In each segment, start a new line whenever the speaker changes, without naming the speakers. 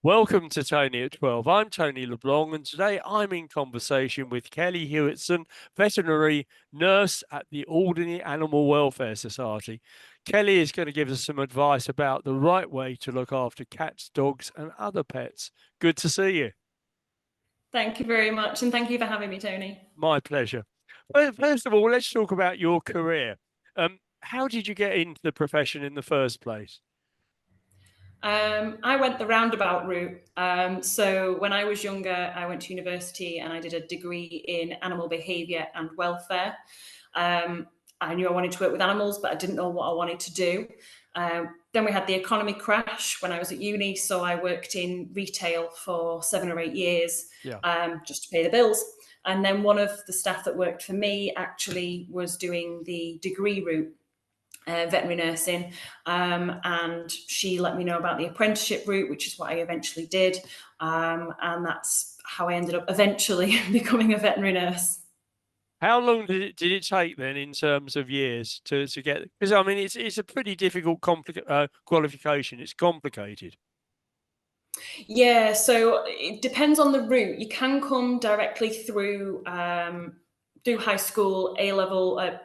Welcome to Tony at 12. I'm Tony LeBlanc, and today I'm in conversation with Kelly Huitson, veterinary nurse at the Alderney Animal Welfare Society. Kelly is going to give us some advice about the right way to look after cats, dogs, and other pets. Good to see you.
Thank you very much, and thank you for having me, Tony.
My pleasure. Well, first of all, let's talk about your career. How did you get into the profession in the first place?
I went the roundabout route. So when I was younger, I went to university and I did a degree in animal behaviour and welfare. I knew I wanted to work with animals, but I didn't know what I wanted to do. Then we had the economy crash when I was at uni, so I worked in retail for 7 or 8 years,
Yeah.
just to pay the bills. And then one of the staff that worked for me actually was doing the degree route, veterinary nursing, and she let me know about the apprenticeship route, which is what I eventually did, and that's how I ended up eventually becoming a veterinary nurse.
How long did it take then in terms of years to get? Because I mean, it's a pretty difficult qualification. It's complicated.
Yeah, so it depends on the route. You can come directly through high school, A level,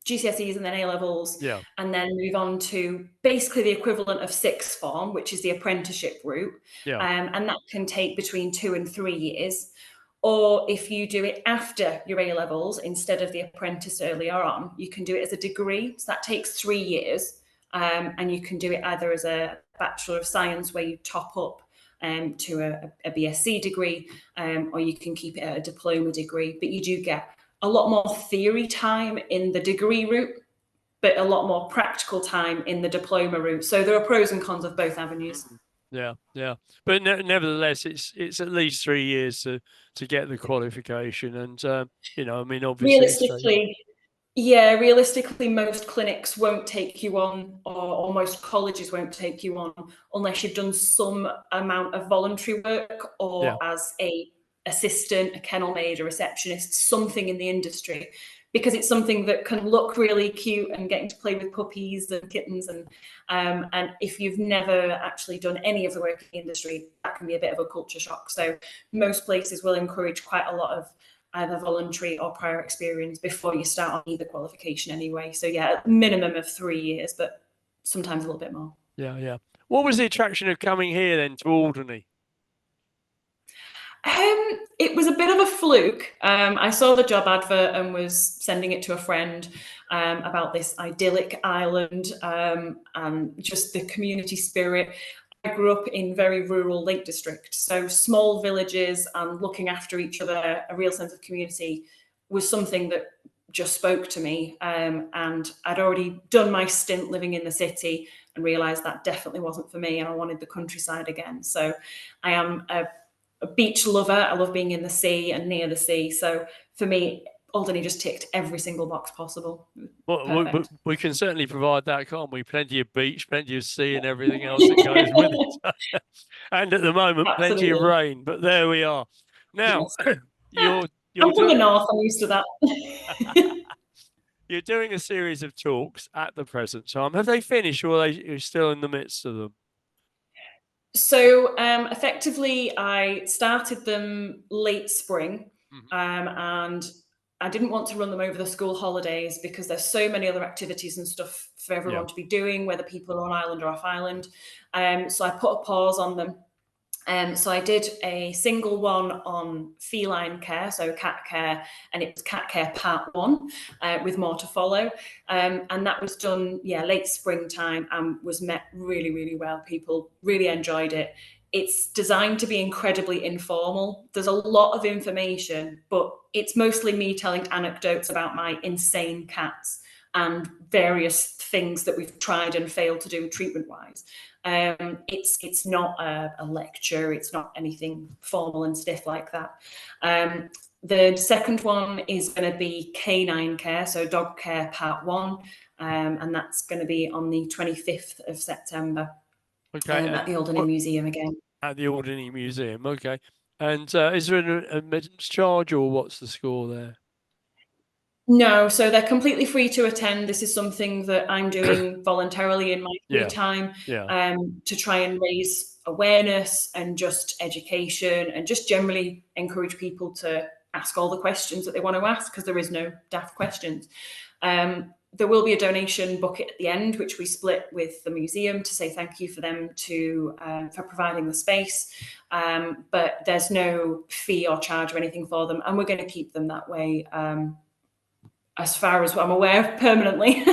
GCSEs, and then A levels,
Yeah,
and then move on to basically the equivalent of sixth form, which is the apprenticeship route,
yeah.
and that can take between 2 and 3 years. Or if you do it after your A levels instead of the apprentice earlier on, you can do it as a degree. So that takes 3 years, and you can do it either as a Bachelor of Science, where you top up to a BSc degree, or you can keep it at a diploma degree. But you do get a lot more theory time in the degree route, but a lot more practical time in the diploma route. So there are pros and cons of both avenues.
Mhm. Yeah, yeah. But nevertheless, it's at least 3 years to get the qualification, and I mean, obviously, it's very
Realistically, yeah, realistically, most clinics won't take you on, or most colleges won't take you on unless you've done some amount of voluntary work
yeah.
or as a assistant, a kennel maid, a receptionist, something in the industry, because it's something that can look really cute and getting to play with puppies and kittens, and if you've never actually done any of the work in the industry, that can be a bit of a culture shock. So most places will encourage quite a lot of either voluntary or prior experience before you start on either qualification anyway. So yeah, a minimum of 3 years, but sometimes a little bit more.
Yeah, yeah. What was the attraction of coming here then to Alderney?
It was a bit of a fluke. I saw the job advert and was sending it to a friend, about this idyllic island, and just the community spirit. I grew up in very rural Lake District, so small villages and looking after each other, a real sense of community, was something that just spoke to me. And I'd already done my stint living in the city and realised that definitely wasn't for me, and I wanted the countryside again. So I am a beach lover. I love being in the sea and near the sea. So for me, Alderney just ticked every single box possible.
Well,
Perfect.
we can certainly provide that, can't we? Plenty of beach, plenty of sea, and everything else that goes with it. And at the moment, plenty of
Absolutely.
rain. But there we are. Now,
Yes.
you're
I'm
you're
from the
doing
north. I'm used to that.
you're doing a series of talks at the present time. Have they finished, or are you still in the midst of them?
So effectively, I started them late spring,
Mhm.
and I didn't want to run them over the school holidays because there's so many other activities and stuff for
Yeah.
everyone to be doing, whether people are on island or off island. So I put a pause on them. So I did a single one on feline care, so cat care, and it was cat care part one, with more to follow. And that was done, yeah, late springtime, and was met really, really well. People really enjoyed it. It's designed to be incredibly informal. There's a lot of information, but it's mostly me telling anecdotes about my insane cats and various things that we've tried and failed to do treatment wise. It's not a lecture. It's not anything formal and stiff like that. The second one is going to be canine care, so dog care part one, and that's going to be on the 25th of September,
Okay.
at
And
the Alderney
what
Museum again.
at the Alderney Museum? Okay. And is there an admittance charge, or what's the score there?
No, so they're completely free to attend. This is something that I'm doing voluntarily in my free time, to try and raise awareness and just education and just generally encourage people to ask all the questions that they want to ask, because there is no daft questions. There will be a donation bucket at the end, which we split with the museum to say thank you for them for providing the space. But there's no fee or charge or anything for them, and we're going to keep them that way. As far as I'm aware, permanently.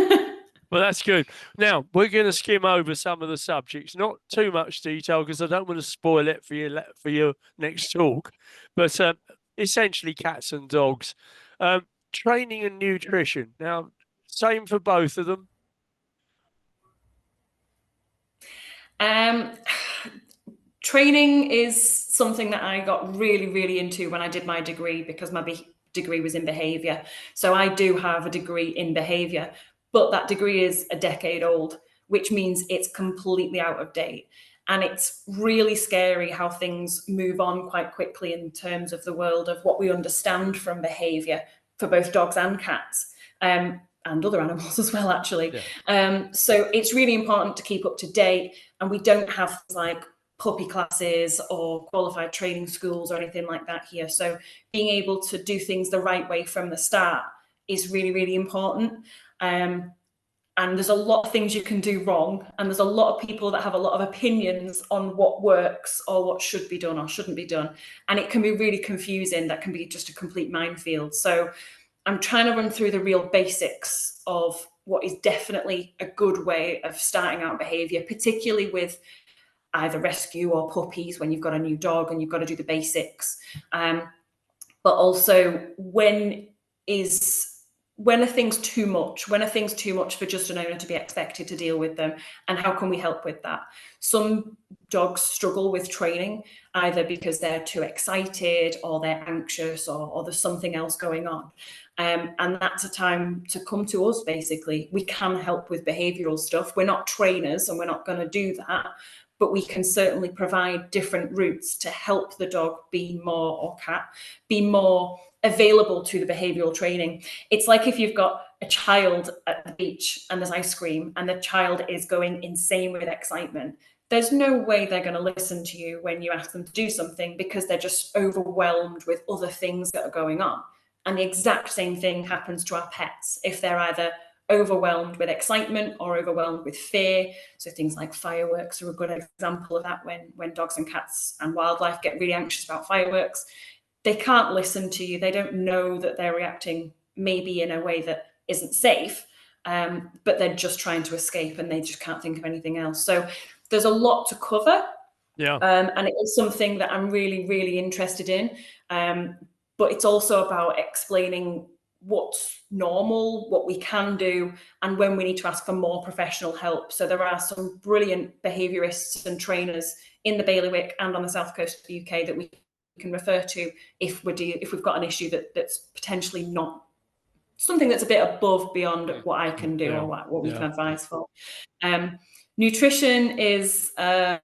Well, that's good. Now, we're going to skim over some of the subjects, not too much detail because I don't want to spoil it for your next talk, but essentially cats and dogs. Training and nutrition. Now, same for both of them.
Training is something that I got really, really into when I did my degree, because my degree was in behaviour. So I do have a degree in behaviour, but that degree is a decade old, which means it's completely out of date. And it's really scary how things move on quite quickly in terms of the world of what we understand from behaviour for both dogs and cats. And other animals as well, actually. Yeah. So it's really important to keep up to date, and we don't have things like puppy classes or qualified training schools or anything like that here. So being able to do things the right way from the start is really, really important. And there's a lot of things you can do wrong, and there's a lot of people that have a lot of opinions on what works or what should be done or shouldn't be done, and it can be really confusing. That can be just a complete minefield. So I'm trying to run through the real basics of what is definitely a good way of starting out behaviour, particularly with either rescue or puppies when you've got a new dog and you've got to do the basics. But also, when are things too much? When are things too much for just an owner to be expected to deal with them? And how can we help with that? Some dogs struggle with training, either because they're too excited or they're anxious or there's something else going on. And that's a time to come to us, basically. We can help with behavioural stuff. We're not trainers and we're not going to do that, but we can certainly provide different routes to help the dog be more, or cat, be more available to the behavioural training. It's like if you've got a child at the beach and there's ice cream and the child is going insane with excitement. There's no way they're going to listen to you when you ask them to do something, because they're just overwhelmed with other things that are going on. And the exact same thing happens to our pets if they're either overwhelmed with excitement or overwhelmed with fear. So things like fireworks are a good example of that. When dogs and cats and wildlife get really anxious about fireworks, they can't listen to you. They don't know that they're reacting maybe in a way that isn't safe, but they're just trying to escape and they just can't think of anything else. So there's a lot to cover.
Yeah.
And it is something that I'm really, really interested in. But it's also about explaining what's normal, what we can do, and when we need to ask for more professional help. So there are some brilliant behaviourists and trainers in the bailiwick and on the south coast of the UK that we can refer to if we've got an issue that's potentially not something that's a bit above beyond what I can do or what we can advise for. Nutrition is a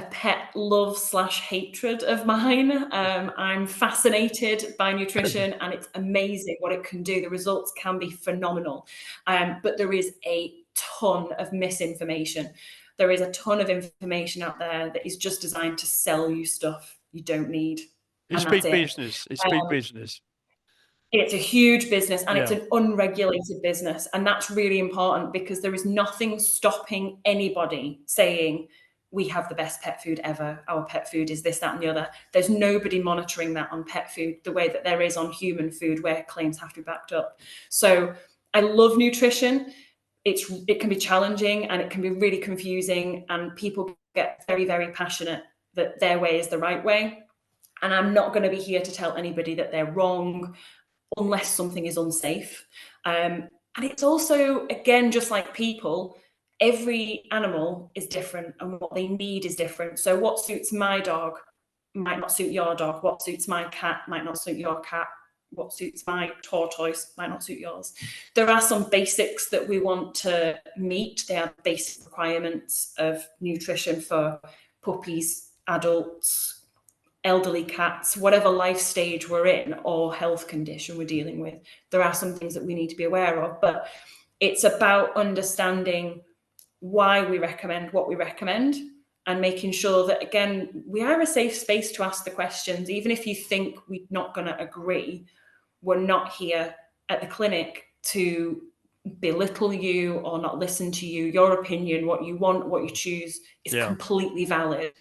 pet love / hatred of mine. I'm fascinated by nutrition and it's amazing what it can do. The results can be phenomenal. But there is a ton of misinformation. There is a ton of information out there that is just designed to sell you stuff you don't need.
It's big business. It's big business.
It's a huge business, and it's an unregulated business. And that's really important, because there is nothing stopping anybody saying, we have the best pet food ever. Our pet food is this, that, and the other. There's nobody monitoring that on pet food the way that there is on human food, where claims have to be backed up. So I love nutrition. It can be challenging and it can be really confusing, and people get very, very passionate that their way is the right way. And I'm not going to be here to tell anybody that they're wrong unless something is unsafe. And it's also, again, just like people, every animal is different and what they need is different. So what suits my dog might not suit your dog. What suits my cat might not suit your cat. What suits my tortoise might not suit yours. There are some basics that we want to meet. They are basic requirements of nutrition for puppies, adults, elderly cats, whatever life stage we're in or health condition we're dealing with, there are some things that we need to be aware of. But it's about understanding why we recommend what we recommend, and making sure that, again, we are a safe space to ask the questions. Even if you think we're not going to agree, we're not here at the clinic to belittle you or not listen to you. Your opinion, what you want, what you choose, is completely valid.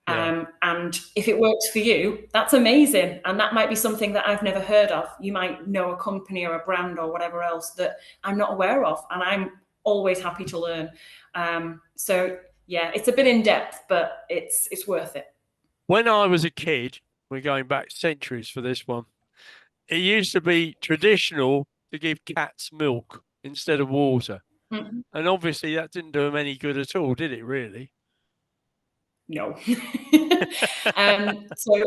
And if it works for you, that's amazing. And that might be something that I've never heard of. You might know a company or a brand or whatever else that I'm not aware of, and I'm always happy to learn. So yeah, it's a bit in depth, but it's worth it.
When I was a kid, we're going back centuries for this one, it used to be traditional to give cats milk instead of water.
Mm-hmm.
And obviously that didn't do them any good at all, did it really?
No. So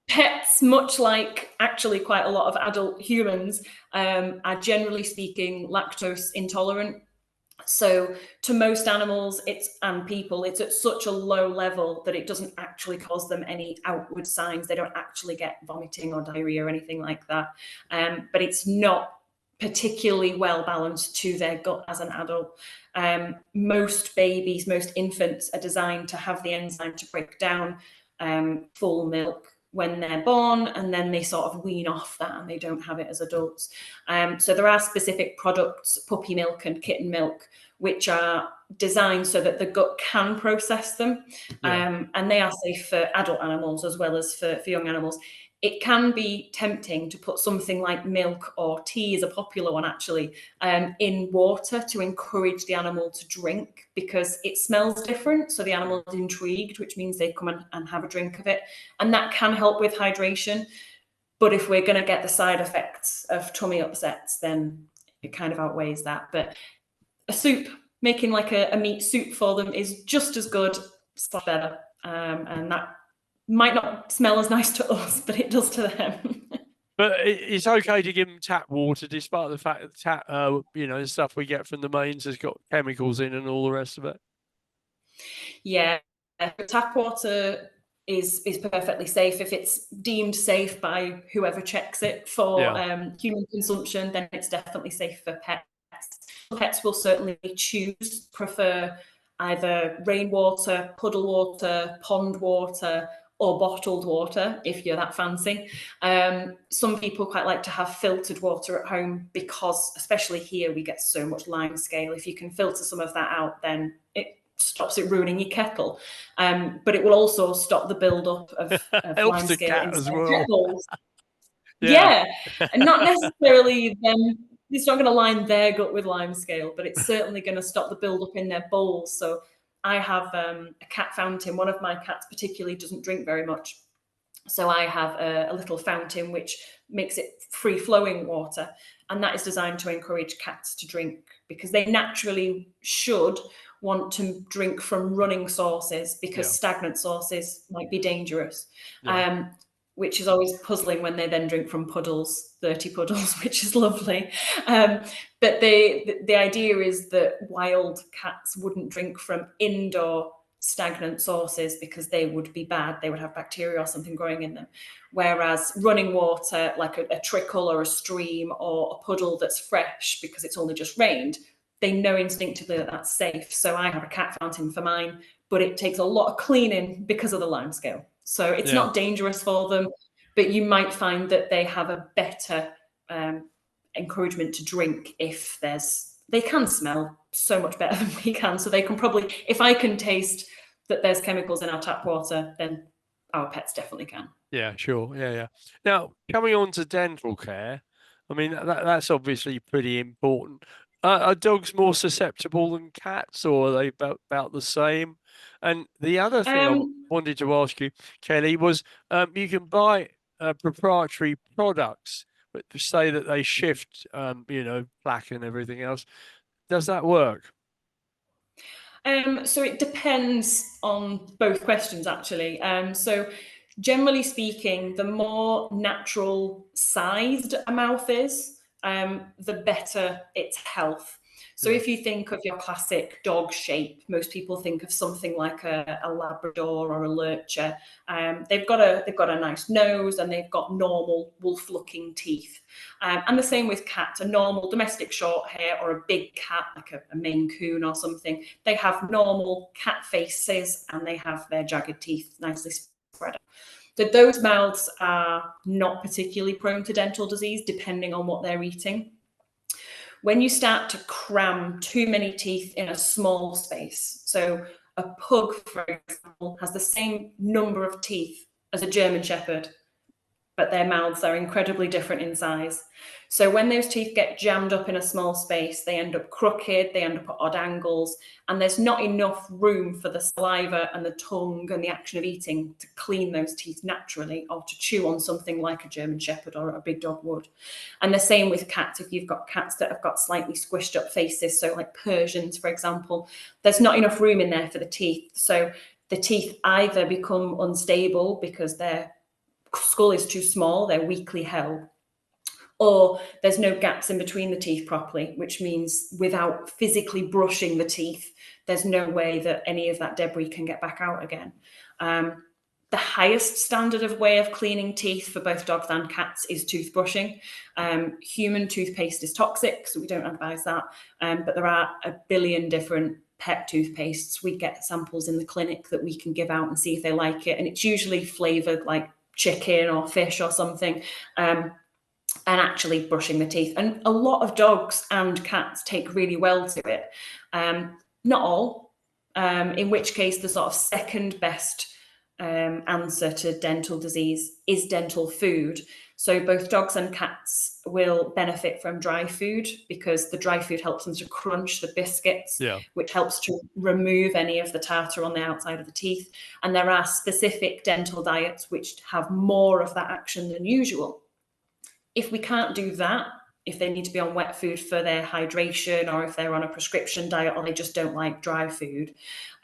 pets, much like actually quite a lot of adult humans, are generally speaking lactose intolerant. So to most animals and people, it's at such a low level that it doesn't actually cause them any outward signs. They don't actually get vomiting or diarrhea or anything like that. But it's not particularly well balanced to their gut as an adult. Most babies, most infants are designed to have the enzyme to break down full milk when they're born, and then they sort of wean off that and they don't have it as adults. So there are specific products, puppy milk and kitten milk, which are designed so that the gut can process them. And they are safe for adult animals as well as for young animals. It can be tempting to put something like milk, or tea is a popular one actually, in water to encourage the animal to drink, because it smells different. So the animal is intrigued, which means they come and have a drink of it. And that can help with hydration. But if we're going to get the side effects of tummy upsets, then it kind of outweighs that. But a soup, making like a meat soup for them, is just as good, slash better. And that might not smell as nice to us, but it does to them.
But it's okay to give them tap water, despite the fact that tap, the stuff we get from the mains has got chemicals in and all the rest of it.
Yeah, tap water is perfectly safe if it's deemed safe by whoever checks it for human consumption. Then it's definitely safe for pets. Pets will certainly prefer either rainwater, puddle water, pond water, or bottled water if you're that fancy. Some people quite like to have filtered water at home because, especially here, we get so much lime scale. If you can filter some of that out, then it stops it ruining your kettle. But it will also stop the build-up of lime scale inside kettles. Yeah, and not necessarily them. It's not going to line their gut with lime scale, but it's certainly going to stop the build-up in their bowls. So I have a cat fountain. One of my cats particularly doesn't drink very much. So I have a little fountain which makes it free-flowing water. And that is designed to encourage cats to drink, because they naturally should want to drink from running sources, because stagnant sources might be dangerous. Which is always puzzling when they then drink from puddles, 30 puddles, which is lovely. But the idea is that wild cats wouldn't drink from indoor stagnant sources because they would be bad. They would have bacteria or something growing in them. Whereas running water, like a trickle or a stream or a puddle that's fresh because it's only just rained, they know instinctively that that's safe. So I have a cat fountain for mine, but it takes a lot of cleaning because of the lime scale. So it's not dangerous for them, but you might find that they have a better encouragement to drink if they can smell so much better than we can. So they can probably, if I can taste that there's chemicals in our tap water, then our pets definitely can.
Yeah, sure. Yeah. Now, coming on to dental care, I mean, that's obviously pretty important. Are dogs more susceptible than cats, or are they about the same? And the other thing I wanted to ask you, Kelly, was you can buy proprietary products, but to say that they shift, plaque and everything else. Does that work?
So it depends on both questions, actually. So generally speaking, the more natural sized a mouth is, the better its health. So if you think of your classic dog shape, most people think of something like a Labrador or a Lurcher. They've got a nice nose and they've got normal wolf-looking teeth. And the same with cats. A normal domestic short hair or a big cat, like a Maine Coon or something, they have normal cat faces and they have their jagged teeth nicely spread out. So those mouths are not particularly prone to dental disease, depending on what they're eating. When you start to cram too many teeth in a small space, so a pug, for example, has the same number of teeth as a German Shepherd, but their mouths are incredibly different in size. So when those teeth get jammed up in a small space, they end up crooked, they end up at odd angles, and there's not enough room for the saliva and the tongue and the action of eating to clean those teeth naturally or to chew on something like a German Shepherd or a big dog would. And the same with cats. If you've got cats that have got slightly squished up faces, so like Persians, for example, there's not enough room in there for the teeth. So the teeth either become unstable because their skull is too small, they're weakly held, or there's no gaps in between the teeth properly, which means without physically brushing the teeth, there's no way that any of that debris can get back out again. The highest standard of way of cleaning teeth for both dogs and cats is toothbrushing. Human toothpaste is toxic, so we don't advise that. But there are a billion different pet toothpastes. We get samples in the clinic that we can give out and see if they like it. And it's usually flavored like chicken or fish or something, and actually brushing the teeth. And a lot of dogs and cats take really well to it. Not all, in which case the sort of second best answer to dental disease is dental food. So both dogs and cats will benefit from dry food because the dry food helps them to crunch the biscuits, which helps to remove any of the tartar on the outside of the teeth. And there are specific dental diets which have more of that action than usual. If we can't do that, if they need to be on wet food for their hydration, or if they're on a prescription diet, or they just don't like dry food,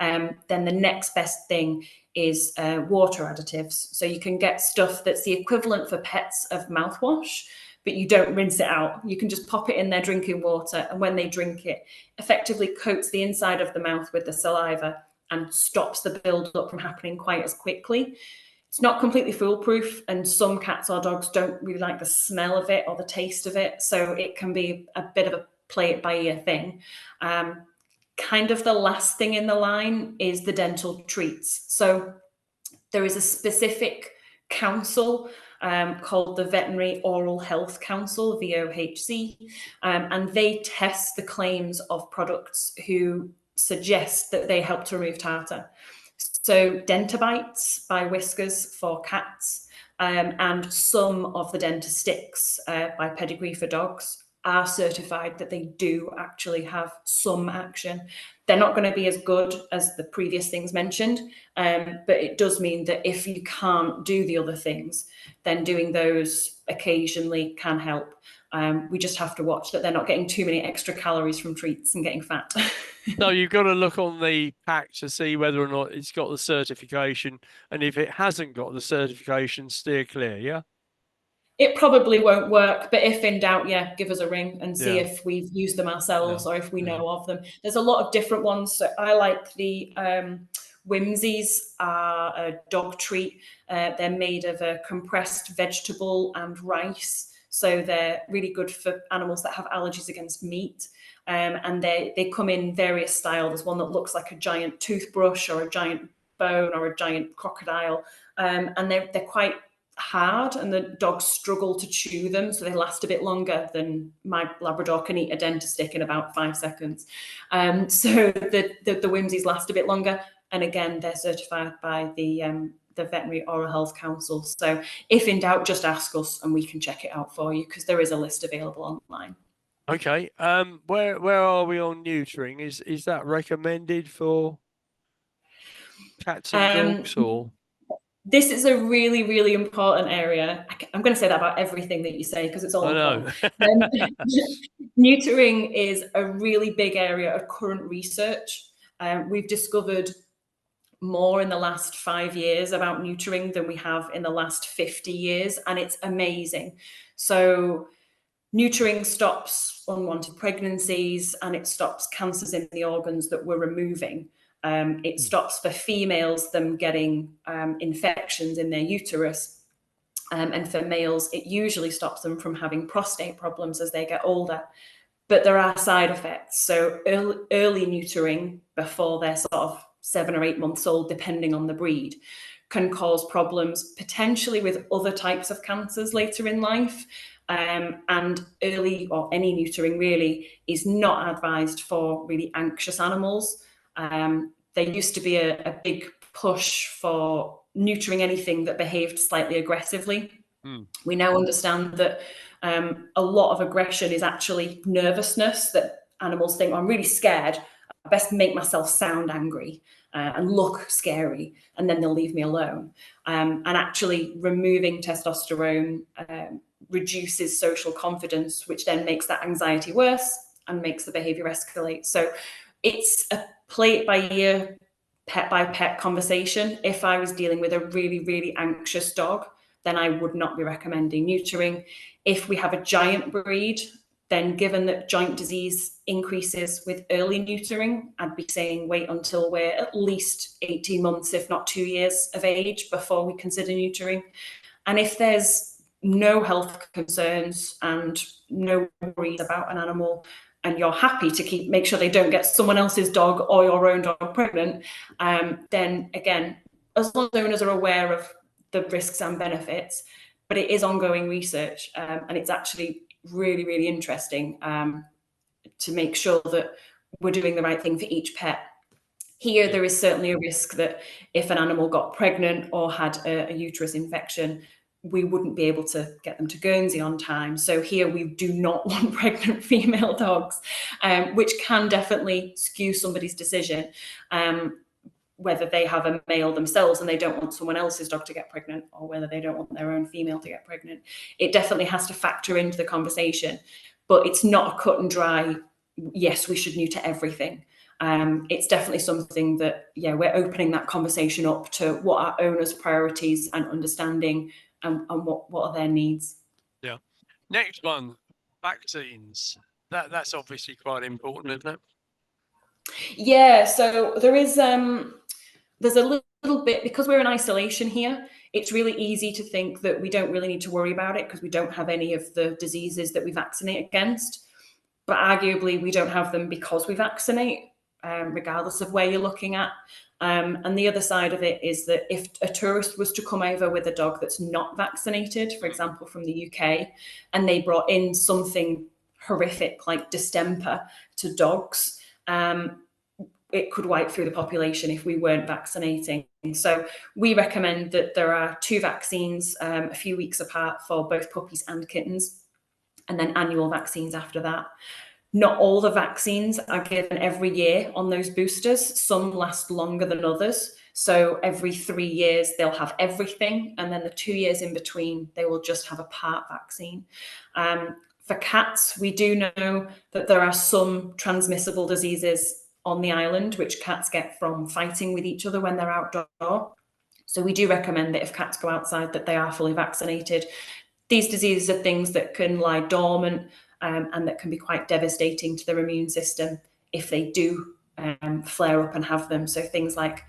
then the next best thing is water additives. So you can get stuff that's the equivalent for pets of mouthwash, but you don't rinse it out. You can just pop it in their drinking water, and when they drink it, effectively coats the inside of the mouth with the saliva and stops the build-up from happening quite as quickly. It's not completely foolproof, and some cats or dogs don't really like the smell of it or the taste of it, so it can be a bit of a play it by ear thing. Kind of the last thing in the line is the dental treats. So there is a specific council called the Veterinary Oral Health Council, VOHC, and they test the claims of products who suggest that they help to remove tartar. So Dentabites by Whiskers for cats, and some of the Dentasticks by Pedigree for dogs are certified that they do actually have some action. They're not going to be as good as the previous things mentioned, but it does mean that if you can't do the other things, then doing those occasionally can help. We just have to watch that they're not getting too many extra calories from treats and getting fat.
So you've got to look on the pack to see whether or not it's got the certification, and if it hasn't got the certification, steer clear, yeah?
It probably won't work, but if in doubt, yeah, give us a ring and see if we've used them ourselves or if we know of them. There's a lot of different ones. So I like the Whimsies are a dog treat. They're made of a compressed vegetable and rice. So they're really good for animals that have allergies against meat. And they come in various styles. There's one that looks like a giant toothbrush or a giant bone or a giant crocodile. And they're quite hard, and the dogs struggle to chew them, so they last a bit longer than my Labrador can eat a Dentastick in about 5 seconds. So the Whimsies last a bit longer, and again, they're certified by the Veterinary Oral Health Council. So if in doubt, just ask us and we can check it out for you, because there is a list available online.
Okay. Where are we on neutering? Is that recommended for cats and dogs, or?
This is a really, really important area. I'm going to say that about everything that you say because it's all important. Neutering is a really big area of current research. We've discovered more in the last 5 years about neutering than we have in the last 50 years, and it's amazing. So Neutering stops unwanted pregnancies, and it stops cancers in the organs that we're removing. It stops for females them getting infections in their uterus. And for males, it usually stops them from having prostate problems as they get older. But there are side effects. So early neutering before they're sort of 7 or 8 months old, depending on the breed, can cause problems potentially with other types of cancers later in life. And early, or any neutering really, is not advised for really anxious animals. There used to be a big push for neutering anything that behaved slightly aggressively. We now understand that a lot of aggression is actually nervousness, that animals think, oh, I'm really scared, I best make myself sound angry and look scary, and then they'll leave me alone. And actually removing testosterone reduces social confidence, which then makes that anxiety worse and makes the behavior escalate. So it's a play it by ear, pet by pet conversation. If I was dealing with a really, really anxious dog, then I would not be recommending neutering. If we have a giant breed, then given that joint disease increases with early neutering, I'd be saying wait until we're at least 18 months, if not 2 years of age, before we consider neutering. And if there's no health concerns and no worries about an animal, and you're happy to make sure they don't get someone else's dog or your own dog pregnant, then again, as long as owners are aware of the risks and benefits, but it is ongoing research, and it's actually really, really interesting to make sure that we're doing the right thing for each pet. Here, there is certainly a risk that if an animal got pregnant or had a uterus infection, we wouldn't be able to get them to Guernsey on time. So here we do not want pregnant female dogs, which can definitely skew somebody's decision, whether they have a male themselves and they don't want someone else's dog to get pregnant, or whether they don't want their own female to get pregnant. It definitely has to factor into the conversation, but it's not a cut and dry, yes, we should neuter everything. It's definitely something that, yeah, we're opening that conversation up to what are owners' priorities and understanding, and what are their needs.
Yeah. Next one, vaccines. That's obviously quite important, isn't it?
Yeah, so there's a little bit, because we're in isolation here, it's really easy to think that we don't really need to worry about it because we don't have any of the diseases that we vaccinate against. But arguably, we don't have them because we vaccinate, regardless of where you're looking at. And the other side of it is that if a tourist was to come over with a dog that's not vaccinated, for example, from the UK, and they brought in something horrific like distemper to dogs, it could wipe through the population if we weren't vaccinating. So we recommend that there are 2 vaccines a few weeks apart for both puppies and kittens, and then annual vaccines after that. Not all the vaccines are given every year on those boosters. Some last longer than others. So every 3 years, they'll have everything. And then the 2 years in between, they will just have a part vaccine. For cats, we do know that there are some transmissible diseases on the island, which cats get from fighting with each other when they're outdoor. So we do recommend that if cats go outside, that they are fully vaccinated. These diseases are things that can lie dormant, and that can be quite devastating to their immune system if they do flare up and have them. So things like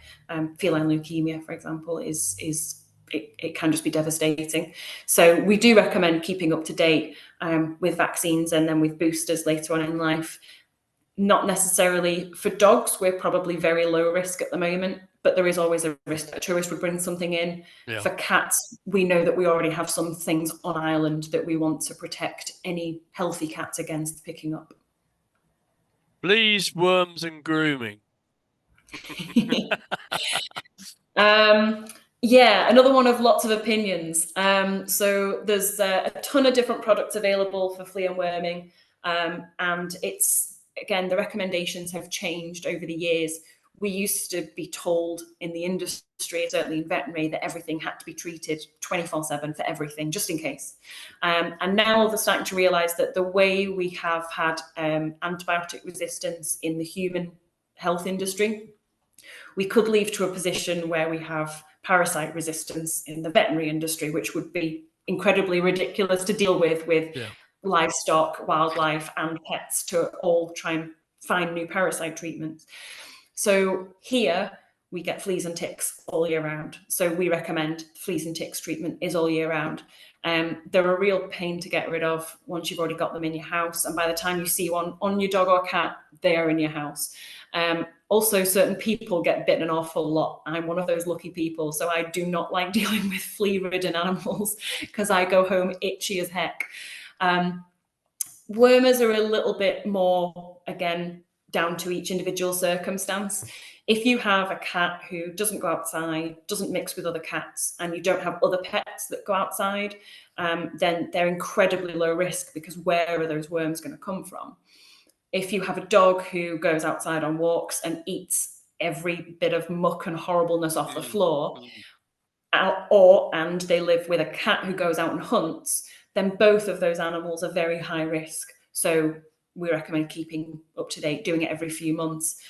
feline leukemia, for example, it can just be devastating. So we do recommend keeping up to date with vaccines and then with boosters later on in life. Not necessarily for dogs, we're probably very low risk at the moment, but there is always a risk that a tourist would bring something in. Yeah. For cats, we know that we already have some things on island that we want to protect any healthy cats against picking up.
Fleas, worms, and grooming.
Yeah, another one of lots of opinions. So there's a ton of different products available for flea and worming, and it's, again, the recommendations have changed over the years. We used to be told in the industry, certainly in veterinary, that everything had to be treated 24/7 for everything, just in case. And now they're starting to realise that the way we have had antibiotic resistance in the human health industry, we could leave to a position where we have parasite resistance in the veterinary industry, which would be incredibly ridiculous to deal with livestock, wildlife, and pets to all try and find new parasite treatments. So here we get fleas and ticks all year round. So we recommend fleas and ticks treatment is all year round. They're a real pain to get rid of once you've already got them in your house. And by the time you see one on your dog or cat, they are in your house. Also, certain people get bitten an awful lot. I'm one of those lucky people. So I do not like dealing with flea-ridden animals because I go home itchy as heck. Wormers are a little bit more, again, down to each individual circumstance. If you have a cat who doesn't go outside, doesn't mix with other cats, and you don't have other pets that go outside, then they're incredibly low risk, because where are those worms going to come from? If you have a dog who goes outside on walks and eats every bit of muck and horribleness off the floor, and they live with a cat who goes out and hunts, then both of those animals are very high risk. So we recommend keeping up to date, doing it every few months.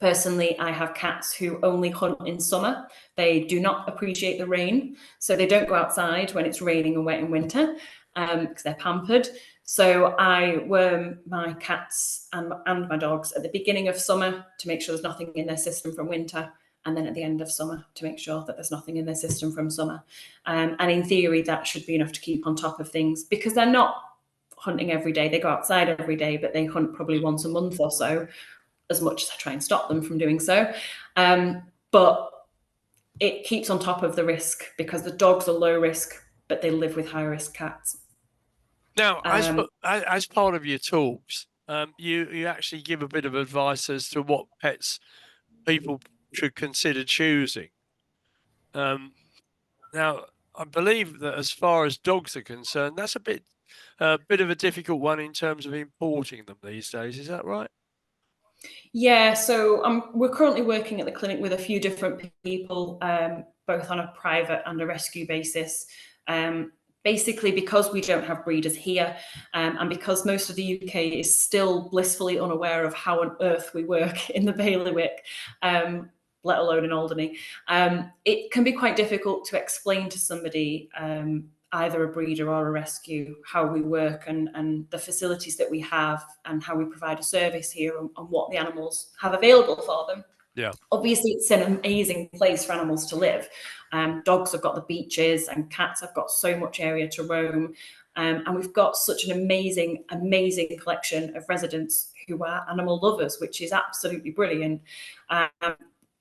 Personally, I have cats who only hunt in summer. They do not appreciate the rain, so they don't go outside when it's raining and wet in winter, because they're pampered. So I worm my cats and my dogs at the beginning of summer to make sure there's nothing in their system from winter, and then at the end of summer to make sure that there's nothing in their system from summer. And in theory, that should be enough to keep on top of things, because they're not hunting every day. They go outside every day, but they hunt probably once a month or so, as much as I try and stop them from doing so. But it keeps on top of the risk, because the dogs are low risk, but they live with high risk cats.
Now, as part of your talks, you actually give a bit of advice as to what pets people should consider choosing. Now, I believe that as far as dogs are concerned, that's a bit of a difficult one in terms of importing them these days. Is that right?
Yeah, so we're currently working at the clinic with a few different people, both on a private and a rescue basis. Basically, because we don't have breeders here, and because most of the UK is still blissfully unaware of how on earth we work in the bailiwick, let alone in Alderney, it can be quite difficult to explain to somebody, either a breeder or a rescue, how we work and the facilities that we have and how we provide a service here, and what the animals have available for them.
Yeah.
Obviously, it's an amazing place for animals to live. Dogs have got the beaches, and cats have got so much area to roam. And we've got such an amazing, amazing collection of residents who are animal lovers, which is absolutely brilliant.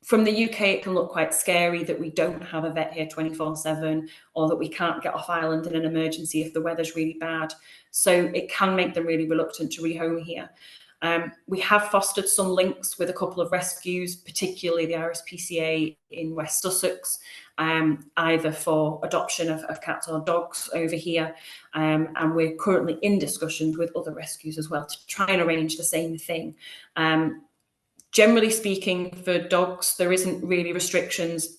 From the UK, it can look quite scary that we don't have a vet here 24/7, or that we can't get off island in an emergency if the weather's really bad. So it can make them really reluctant to rehome here. We have fostered some links with a couple of rescues, particularly the RSPCA in West Sussex, either for adoption of cats or dogs over here. And we're currently in discussions with other rescues as well to try and arrange the same thing. Generally speaking, for dogs, there isn't really restrictions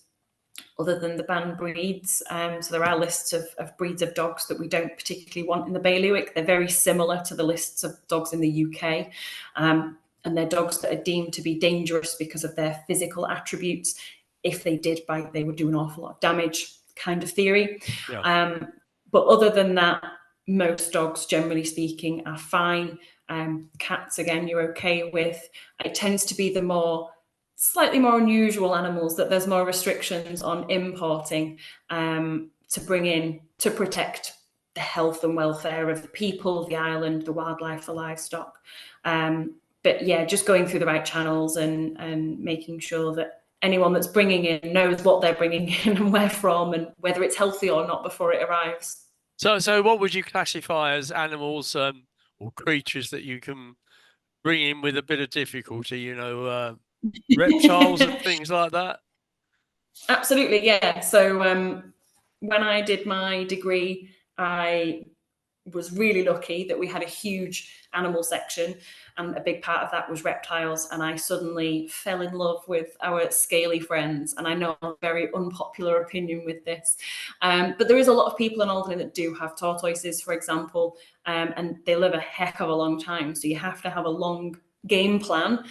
other than the banned breeds. So there are lists of breeds of dogs that we don't particularly want in the bailiwick. They're very similar to the lists of dogs in the UK. And they're dogs that are deemed to be dangerous because of their physical attributes. If they did bite, they would do an awful lot of damage, kind of theory.
Yeah.
But other than that, most dogs, generally speaking, are fine. Cats, again, you're okay with. It tends to be the slightly more unusual animals that there's more restrictions on importing to bring in to protect the health and welfare of the people, the island, the wildlife, the livestock. But yeah, just going through the right channels and making sure that anyone that's bringing in knows what they're bringing in and where from, and whether it's healthy or not before it arrives.
So what would you classify as animals or creatures that you can bring in with a bit of difficulty? Reptiles and things like that.
Absolutely, yeah. So when I did my degree, I was really lucky that we had a huge animal section, and a big part of that was reptiles, and I suddenly fell in love with our scaly friends. And I know a very unpopular opinion with this, but there is a lot of people in Alderney that do have tortoises, for example, and they live a heck of a long time, so you have to have a long game plan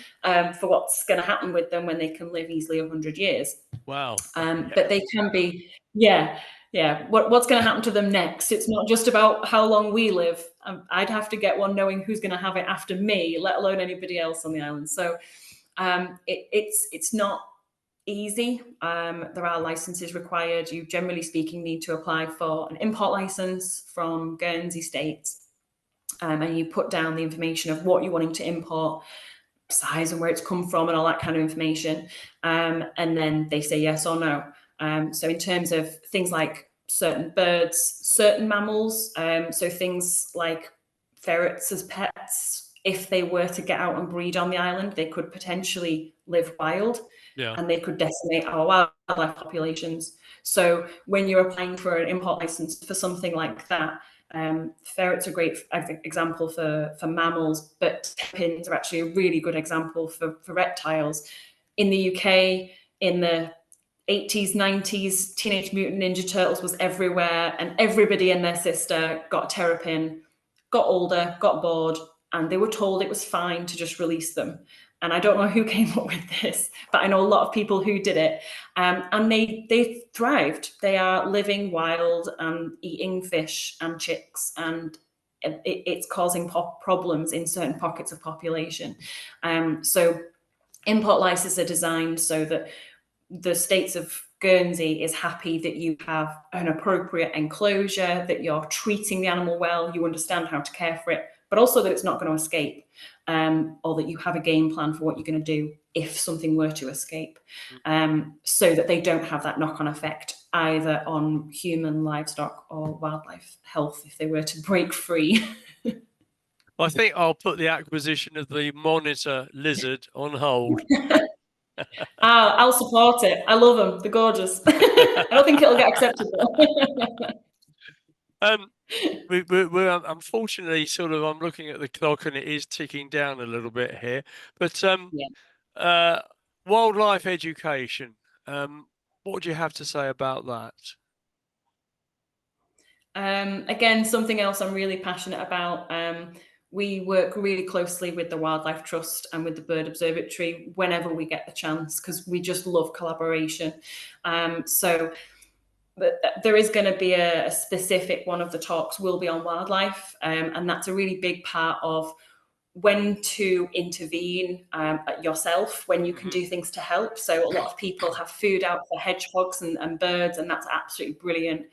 for what's going to happen with them when they can live easily 100 years.
Wow.
But they can be, yeah, Yeah, what's going to happen to them next? It's not just about how long we live. I'd have to get one knowing who's going to have it after me, let alone anybody else on the island. So it's not easy. There are licenses required. You, generally speaking, need to apply for an import license from Guernsey states, and you put down the information of what you're wanting to import, size and where it's come from and all that kind of information. And then they say yes or no. So in terms of things like certain birds, certain mammals, so things like ferrets as pets, if they were to get out and breed on the island, they could potentially live wild.
Yeah.
And they could decimate our wildlife populations. So when you're applying for an import license for something like that, ferrets are a great example for mammals, but terrapins are actually a really good example for reptiles. In the UK, in the 80s, 90s, Teenage Mutant Ninja Turtles was everywhere, and everybody and their sister got a terrapin, got older, got bored, and they were told it was fine to just release them. And I don't know who came up with this, but I know a lot of people who did it. And they thrived. They are living wild and eating fish and chicks, and it's causing problems in certain pockets of population. So import licenses are designed so that the states of Guernsey is happy that you have an appropriate enclosure, that you're treating the animal well, you understand how to care for it, but also that it's not going to escape, or that you have a game plan for what you're going to do if something were to escape, so that they don't have that knock-on effect either on human, livestock, or wildlife health if they were to break free.
I think I'll put the acquisition of the monitor lizard on hold.
I'll support it. I love them. They're gorgeous. I don't think it'll get accepted though.
We're unfortunately sort of, I'm looking at the clock and it is ticking down a little bit here. But wildlife education, what do you have to say about that?
Again, something else I'm really passionate about. We work really closely with the Wildlife Trust and with the Bird Observatory whenever we get the chance, because we just love collaboration. So there is going to be a specific one of the talks will be on wildlife, and that's a really big part of when to intervene yourself, when you can do things to help. So a lot of people have food out for hedgehogs and birds, and that's absolutely brilliant.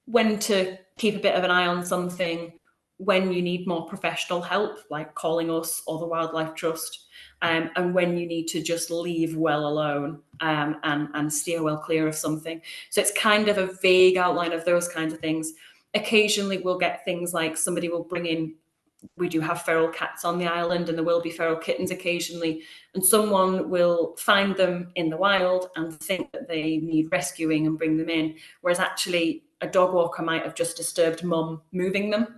When to keep a bit of an eye on something, when you need more professional help, like calling us or the Wildlife Trust, and when you need to just leave well alone, and steer well clear of something. So it's kind of a vague outline of those kinds of things. Occasionally we'll get things like somebody will bring in, we do have feral cats on the island, and there will be feral kittens occasionally, and someone will find them in the wild and think that they need rescuing and bring them in, whereas actually a dog walker might have just disturbed mum moving them.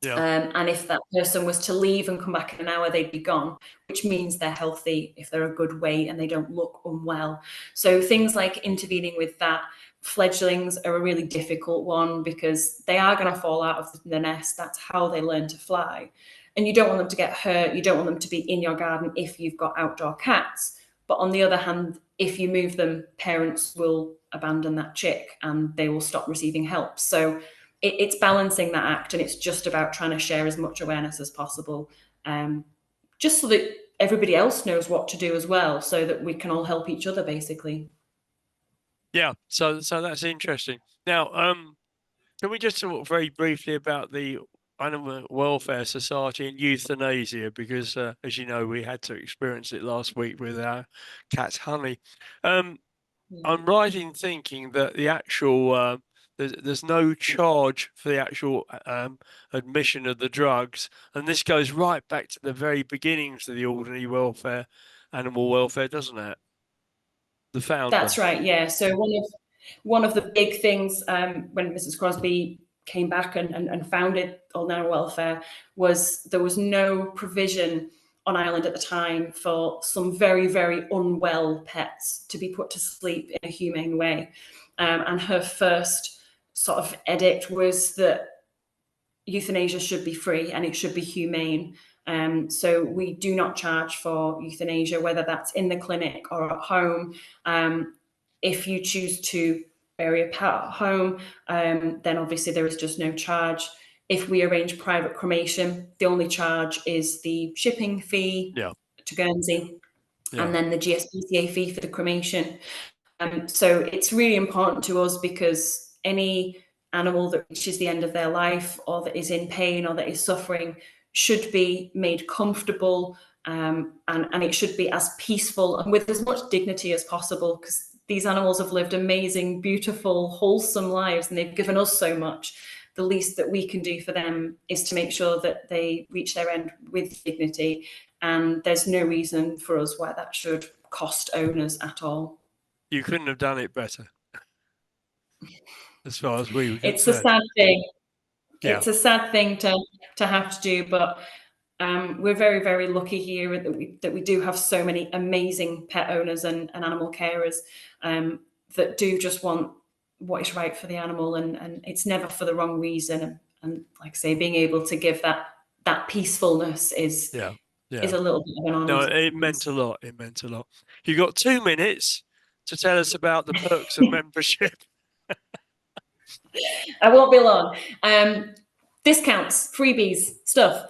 Yeah.
And if that person was to leave and come back in an hour, they'd be gone, which means they're healthy if they're a good weight and they don't look unwell. So things like intervening with that. Fledglings are a really difficult one because they are going to fall out of the nest. That's how they learn to fly. And you don't want them to get hurt. You don't want them to be in your garden if you've got outdoor cats. But on the other hand, if you move them, parents will abandon that chick and they will stop receiving help. So it's balancing that act, and it's just about trying to share as much awareness as possible, just so that everybody else knows what to do as well, so that we can all help each other, basically.
Yeah, so that's interesting. Now, can we just talk very briefly about the Animal Welfare Society and euthanasia? Because, as you know, we had to experience it last week with our cat Honey. I'm right in thinking that the actual there's no charge for the actual admission of the drugs, and this goes right back to the very beginnings of the Alderney animal welfare, doesn't it? The founder.
That's right, yeah. So one of the big things, when Mrs. Crosby came back and founded Alderney Animal Welfare, was there was no provision on Ireland at the time for some very, very unwell pets to be put to sleep in a humane way. And her first sort of edict was that euthanasia should be free and it should be humane. So we do not charge for euthanasia, whether that's in the clinic or at home. If you choose to bury a pet at home, then obviously there is just no charge. If we arrange private cremation, the only charge is the shipping fee to Guernsey, and then the GSPCA fee for the cremation. So it's really important to us, because any animal that reaches the end of their life, or that is in pain, or that is suffering, should be made comfortable, and it should be as peaceful and with as much dignity as possible, because these animals have lived amazing, beautiful, wholesome lives, and they've given us so much. The least that we can do for them is to make sure that they reach their end with dignity, and there's no reason for us why that should cost owners at all.
You couldn't have done it better, as far as we were
It's a
concerned.
sad thing.
Yeah.
It's a sad thing to have to do, but we're very, very lucky here that we do have so many amazing pet owners and animal carers, that do just want what is right for the animal, and it's never for the wrong reason. And like I say, being able to give that peacefulness is a little bit of an honor.
No, it meant a lot. It meant a lot. You got 2 minutes to tell us about the perks of membership.
I won't be long. Discounts, freebies, stuff.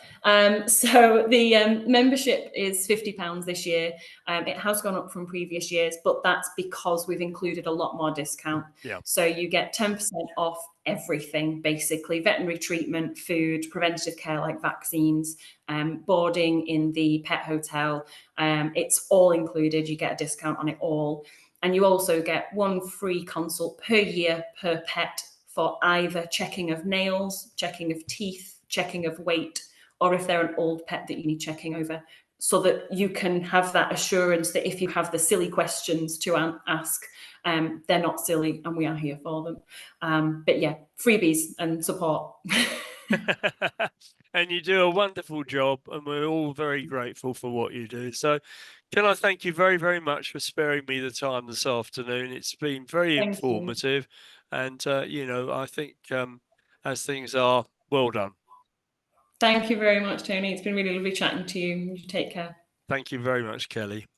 So the membership is £50 this year. It has gone up from previous years, but that's because we've included a lot more discount. So you get 10% off everything, basically: veterinary treatment, food, preventative care like vaccines, boarding in the pet hotel. It's all included. You get a discount on it all. And you also get 1 free consult per year per pet, for either checking of nails, checking of teeth, checking of weight, or if they're an old pet that you need checking over, so that you can have that assurance that if you have the silly questions to ask, they're not silly, and we are here for them. But yeah, freebies and support.
And you do a wonderful job, and we're all very grateful for what you do. So can I thank you very, very much for sparing me the time this afternoon. It's been very informative. And, I think as things are, well done.
Thank you very much, Tony. It's been really lovely chatting to you. You take care.
Thank you very much, Kelly.